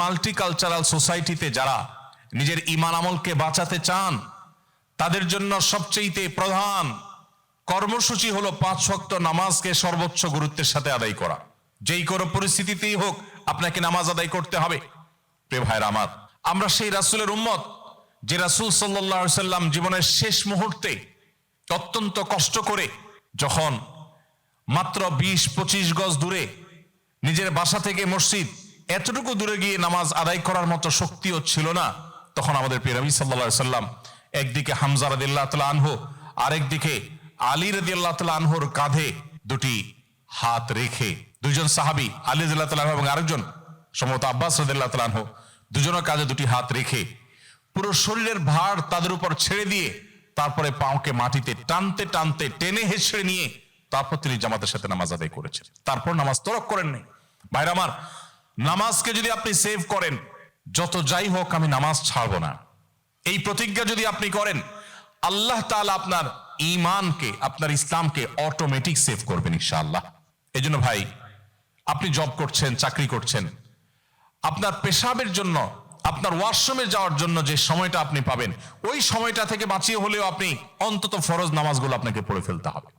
Multicultural সোসাইটিতে যারা নিজের ঈমান আমলকে বাঁচাতে চান, তাদের জন্য সবচেয়ে প্রধান কর্মসূচি হলো 5 ওয়াক্ত নামাজকে সর্বোচ্চ গুরুত্বের সাথে আদায় করা। যেই কোনো পরিস্থিতিতেই হোক আপনাকে নামাজ আদায় করতে হবে। প্রিয় ভাইরা আমার, আমরা সেই রাসূলের উম্মত যে রাসূল সাল্লাল্লাহু আলাইহি সাল্লাম জীবনের শেষ মুহূর্তে অত্যন্ত কষ্ট করে যখন মাত্র 20-25 গজ দূরে নিজের বাসা থেকে মসজিদ এতটুকু দূরে গিয়ে নামাজ আদায় করার মতো শক্তিও ছিল না, তখন আমাদের প্রিয় নবী সাল্লাল্লাহু আলাইহি সাল্লাম একদিকে হামজা রাদিয়াল্লাহু তাআলা আনহু, আরেকদিকে আলী রাদিয়াল্লাহু তাআলা আনহুর কাঁধে দুটি হাত রেখে, দুইজন সাহাবী আলী রাদিয়াল্লাহু তাআলা আনহু এবং আরেকজন সম্ভবত আব্বাস রাদিয়াল্লাহু তাআলা আনহু, দুজনের কাঁধে দুটি হাত রেখে পুরো শরীরের ভার তাদের উপর ছেড়ে দিয়ে তারপরে পাওকে মাটিতে টানতে টানতে টেনে হেঁচড়ে নিয়ে তারপর তিনি জামাতের সাথে নামাজ আদায় করেছেন। তারপর নামাজ তরক করেন নাই। ভাইরা আমার, নামাজকে যদি আপনি সেভ করেন, যত যাই হোক আমি নামাজ ছাড়বো না, এই প্রতিজ্ঞা যদি আপনি করেন, আল্লাহ তাআলা আপনার ঈমানকে, আপনার ইসলামকে অটোমেটিক সেভ করবেন ইনশাআল্লাহ। এই জন্য ভাই, আপনি জব করছেন, চাকরি করছেন, আপনার পেশাবের জন্য, আপনার ওয়াশরুমে যাওয়ার জন্য যে সময়টা আপনি পাবেন, ওই সময়টা থেকে বাঁচিয়ে হলেও আপনি অন্তত ফরজ নামাজগুলো আপনাকে পড়ে ফেলতে হবে।